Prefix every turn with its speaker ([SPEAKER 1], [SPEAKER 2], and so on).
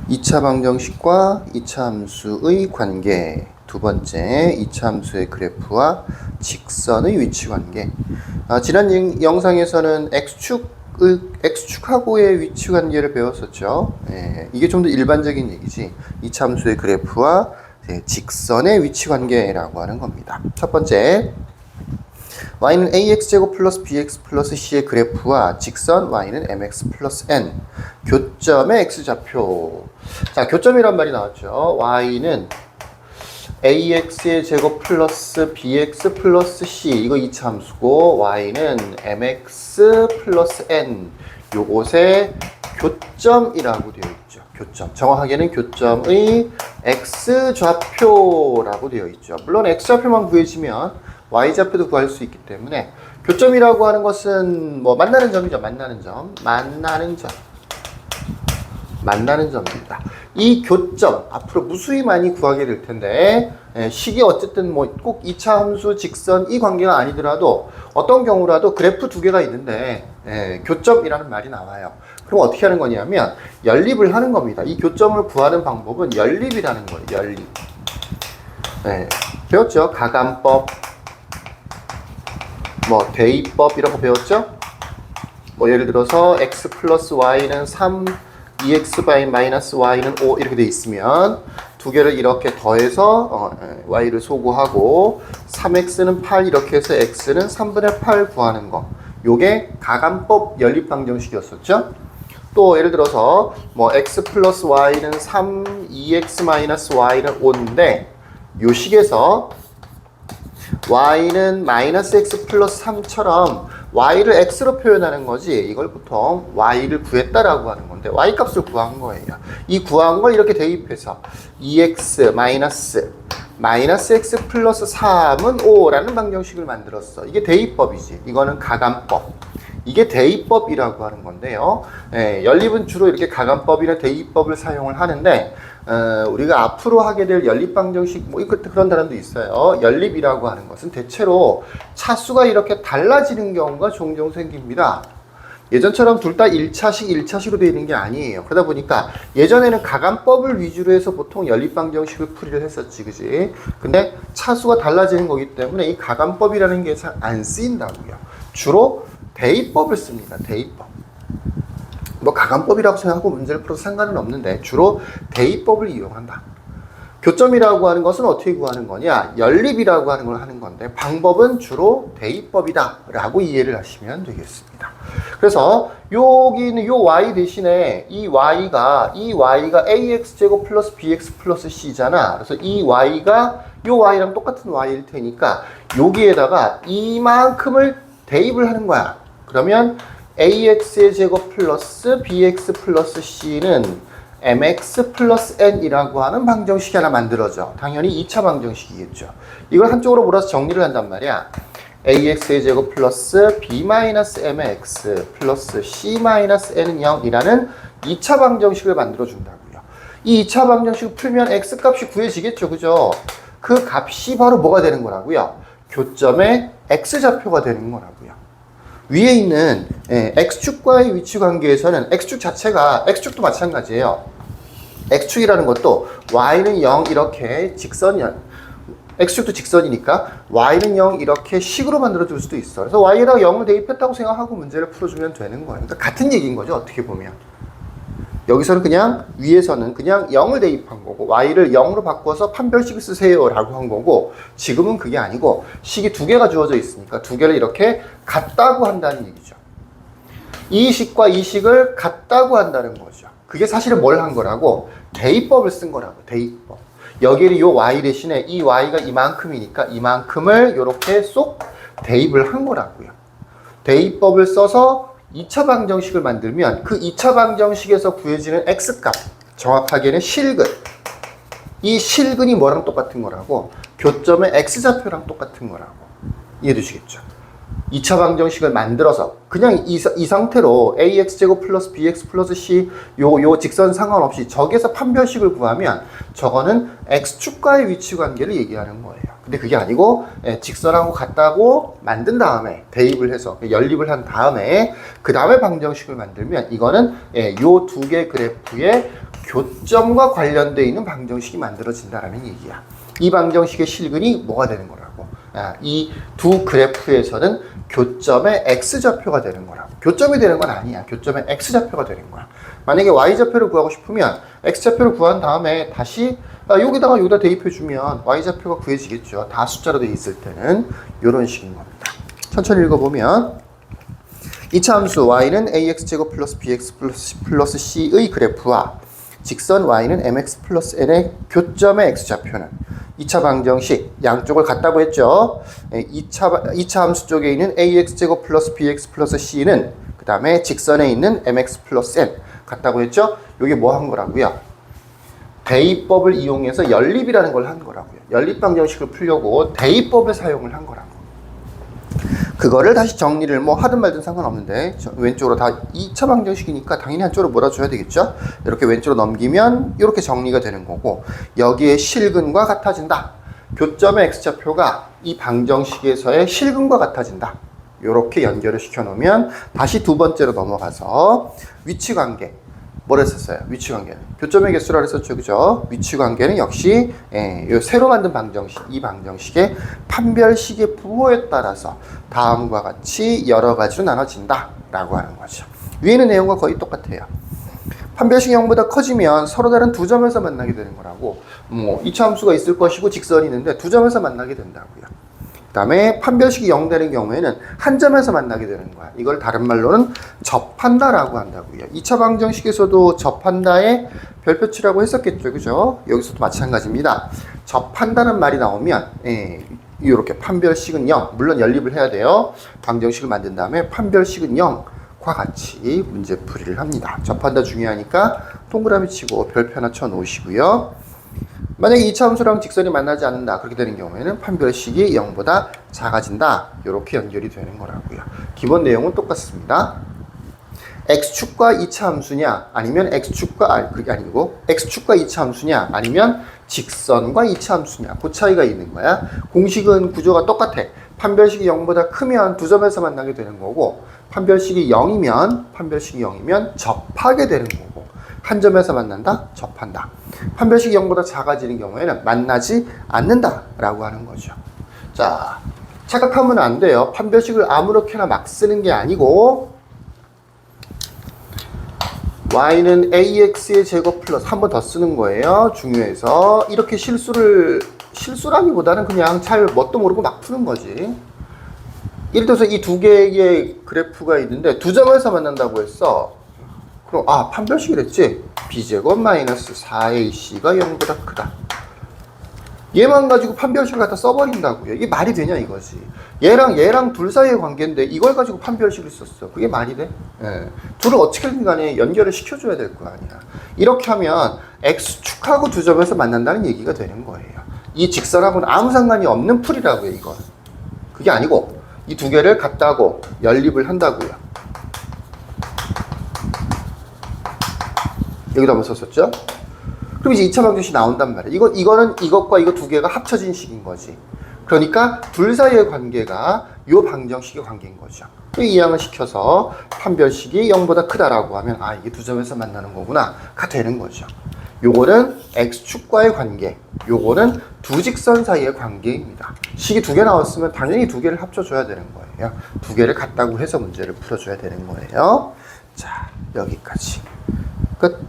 [SPEAKER 1] 2차 방정식과 2차 함수의 관계. 두 번째, 2차 함수의 그래프와 직선의 위치 관계. 지난 영상에서는 x축하고의 위치 관계를 배웠었죠. 이게 좀 더 일반적인 얘기지. 2차 함수의 그래프와 직선의 위치 관계라고 하는 겁니다. 첫 번째, y는 ax제곱 플러스 bx 플러스 c의 그래프와 직선 y는 mx 플러스 n, 교점의 x좌표. 자, 교점이란 말이 나왔죠. y는 ax의 제곱 플러스 bx 플러스 c, 이거 2차 함수고, y는 mx 플러스 n, 요것의 교점이라고 되어 있죠. 교점. 정확하게는 교점의 x좌표라고 되어 있죠. 물론 x좌표만 구해지면 y좌표도 구할 수 있기 때문에 교점이라고 하는 것은 뭐 만나는 점이죠. 만나는 점입니다. 이 교점 앞으로 무수히 많이 구하게 될 텐데, 식이 어쨌든 뭐 꼭 2차 함수 직선 이 관계가 아니더라도 어떤 경우라도 그래프 두 개가 있는데 교점이라는 말이 나와요. 그럼 어떻게 하는 거냐면 연립을 하는 겁니다. 이 교점을 구하는 방법은 연립이라는 거예요. 연립. 배웠죠? 가감법, 뭐 대입법 이런 거 배웠죠? 뭐 예를 들어서 x 플러스 y는 3, 2x 바이 마이너스 y는 5 이렇게 돼 있으면 두 개를 이렇게 더해서 y를 소구하고 3x는 8 이렇게 해서 x는 3분의 8 구하는 거. 요게 가감법 연립 방정식이었었죠? 또 예를 들어서 뭐 x 플러스 y는 3, 2x 마이너스 y는 5인데 요 식에서 y는 마이너스 x 플러스 3처럼 y를 x로 표현하는 거지, 이걸 보통 y를 구했다라고 하는 건데 y 값을 구한 거예요. 이 구한 걸 이렇게 대입해서 2x 마이너스 x 플러스 3은 5라는 방정식을 만들었어. 이게 대입법이지. 이거는 가감법. 이게 대입법이라고 하는 건데요. 연립은 주로 이렇게 가감법이나 대입법을 사용을 하는데, 우리가 앞으로 하게 될 연립 방정식, 뭐 그런 단어도 있어요. 연립이라고 하는 것은 대체로 차수가 이렇게 달라지는 경우가 종종 생깁니다. 예전처럼 둘 다 1차식으로 되어 있는 게 아니에요. 그러다 보니까 예전에는 가감법을 위주로 해서 보통 연립 방정식을 풀이를 했었지, 그지? 근데 차수가 달라지는 거기 때문에 이 가감법이라는 게 잘 안 쓰인다고요. 주로 대입법을 씁니다. 대입법. 뭐 가감법이라고 생각하고 문제를 풀어도 상관은 없는데 주로 대입법을 이용한다. 교점이라고 하는 것은 어떻게 구하는 거냐? 연립이라고 하는 걸 하는 건데 방법은 주로 대입법이다 라고 이해를 하시면 되겠습니다. 그래서 여기는 요 y 대신에 이 y가 ax제곱 플러스 bx 플러스 c잖아. 그래서 이 y가 요 y랑 똑같은 y일 테니까 여기에다가 이만큼을 대입을 하는 거야. 그러면 ax의 제곱 플러스 bx 플러스 c는 mx 플러스 n이라고 하는 방정식이 하나 만들어져. 당연히 2차 방정식이겠죠. 이걸 한쪽으로 몰아서 정리를 한단 말이야. ax의 제곱 플러스 b 마이너스 mx 플러스 c 마이너스 n은 0이라는 2차 방정식을 만들어 준다고요. 이 2차 방정식을 풀면 x 값이 구해지겠죠. 그죠? 그 값이 바로 뭐가 되는 거라고요? 교점의 x좌표가 되는 거라고요. 위에 있는 x축과의 위치 관계에서는 x축 자체가, x축도 마찬가지예요. x축이라는 것도 y는 0 이렇게 직선이야. x축도 직선이니까 y는 0 이렇게 식으로 만들어줄 수도 있어. 그래서 y에다가 0을 대입했다고 생각하고 문제를 풀어주면 되는 거예요. 그러니까 같은 얘기인 거죠. 어떻게 보면. 여기서는 그냥 위에서는 그냥 0을 대입한 거고 y를 0으로 바꿔서 판별식을 쓰세요 라고 한 거고, 지금은 그게 아니고 식이 두 개가 주어져 있으니까 두 개를 이렇게 같다고 한다는 얘기죠. 이 식과 이 식을 같다고 한다는 거죠. 그게 사실은 뭘 한 거라고? 대입법을 쓴 거라고. 대입법. 여기를 요 y 대신에 이 y가 이만큼이니까 이만큼을 이렇게 쏙 대입을 한 거라고요. 대입법을 써서 2차 방정식을 만들면 그 2차 방정식에서 구해지는 x값, 정확하게는 실근. 이 실근이 뭐랑 똑같은 거라고? 교점의 x좌표랑 똑같은 거라고. 이해되시겠죠? 2차 방정식을 만들어서 그냥 이 상태로 ax제곱 플러스 bx 플러스 c 요 직선 상관없이 저기에서 판별식을 구하면 저거는 x축과의 위치 관계를 얘기하는 거예요. 근데 그게 아니고 직선하고 같다고 만든 다음에 대입을 해서 연립을 한 다음에 그 다음에 방정식을 만들면 이거는 요 두 개 그래프의 교점과 관련되어 있는 방정식이 만들어진다라는 얘기야. 이 방정식의 실근이 뭐가 되는 거라고? 이 두 그래프에서는 교점의 x좌표가 되는 거라고. 교점이 되는 건 아니야. 교점의 x좌표가 되는 거야. 만약에 y좌표를 구하고 싶으면 x좌표를 구한 다음에 다시 여기다 대입해주면 y좌표가 구해지겠죠. 다 숫자로 되어 있을 때는 이런 식인 겁니다. 천천히 읽어보면 2차 함수 y는 ax제곱 플러스 bx 플러스 c의 그래프와 직선 y는 mx 플러스 n의 교점의 x좌표는 2차 방정식 양쪽을 같다고 했죠. 2차 함수 쪽에 있는 ax제곱 플러스 bx 플러스 c는 그 다음에 직선에 있는 mx 플러스 n 같다고 했죠. 이게 뭐 한 거라고요? 대입법을 이용해서 연립이라는 걸 한 거라고요. 연립 방정식을 풀려고 대입법을 사용을 한 거라고. 그거를 다시 정리를 뭐 하든 말든 상관없는데 왼쪽으로 다 2차 방정식이니까 당연히 한쪽으로 몰아줘야 되겠죠. 이렇게 왼쪽으로 넘기면 이렇게 정리가 되는 거고 여기에 실근과 같아진다. 교점의 x좌표가 이 방정식에서의 실근과 같아진다. 이렇게 연결을 시켜 놓으면 다시 두 번째로 넘어가서 위치관계 뭘 했었어요? 위치관계는 교점의 개수라고 했었죠, 그죠? 위치관계는 역시 새로 만든 방정식, 이 방정식의 판별식의 부호에 따라서 다음과 같이 여러 가지로 나눠진다라고 하는 거죠. 위에는 내용과 거의 똑같아요. 판별식이 0보다 커지면 서로 다른 두 점에서 만나게 되는 거라고. 뭐 2차 함수가 있을 것이고 직선이 있는데 두 점에서 만나게 된다고요. 그 다음에 판별식이 0 되는 경우에는 한 점에서 만나게 되는 거야. 이걸 다른 말로는 접한다라고 한다고요. 2차 방정식에서도 접한다의 별표치라고 했었겠죠. 그죠? 여기서도 마찬가지입니다. 접한다는 말이 나오면 이렇게 판별식은 0. 물론 연립을 해야 돼요. 방정식을 만든 다음에 판별식은 0과 같이 문제풀이를 합니다. 접한다 중요하니까 동그라미 치고 별표 하나 쳐 놓으시고요. 만약에 2차 함수랑 직선이 만나지 않는다. 그렇게 되는 경우에는 판별식이 0보다 작아진다. 이렇게 연결이 되는 거라고요. 기본 내용은 똑같습니다. x축과 2차 함수냐 아니면 x축과 그게 아니고 x축과 2차 함수냐 아니면 직선과 2차 함수냐 그 차이가 있는 거야. 공식은 구조가 똑같아. 판별식이 0보다 크면 두 점에서 만나게 되는 거고 판별식이 0이면 접하게 되는 거고 한 점에서 만난다? 접한다. 판별식이 0보다 작아지는 경우에는 만나지 않는다라고 하는 거죠. 자, 착각하면 안 돼요. 판별식을 아무렇게나 막 쓰는 게 아니고 y는 ax의 제곱 플러스 한 번 더 쓰는 거예요. 중요해서 이렇게 실수라기보다는 그냥 잘 뭣도 모르고 막 푸는 거지. 예를 들어서 이 두 개의 그래프가 있는데 두 점에서 만난다고 했어. 그럼 판별식이랬지? b제곱 마이너스 4ac가 0보다 크다. 얘만 가지고 판별식을 갖다 써버린다고요. 이게 말이 되냐 이거지. 얘랑 둘 사이의 관계인데 이걸 가지고 판별식을 썼어. 그게 말이 돼? 둘을 어떻게든 간에 연결을 시켜줘야 될 거 아니야. 이렇게 하면 x축하고 두 점에서 만난다는 얘기가 되는 거예요. 이 직선하고는 아무 상관이 없는 풀이라고요. 이건. 그게 아니고 이 두 개를 갖다고 연립을 한다고요. 여기다 한번 썼었죠? 그럼 이제 2차 방정식이 나온단 말이에요. 이거는 이것과 이거 두 개가 합쳐진 식인 거지. 그러니까 둘 사이의 관계가 이 방정식의 관계인 거죠. 이항을 시켜서 판별식이 0보다 크다라고 하면 이게 두 점에서 만나는 거구나가 되는 거죠. 요거는 x축과의 관계, 요거는 두 직선 사이의 관계입니다. 식이 두 개 나왔으면 당연히 두 개를 합쳐줘야 되는 거예요. 두 개를 같다고 해서 문제를 풀어줘야 되는 거예요. 자, 여기까지. 끝.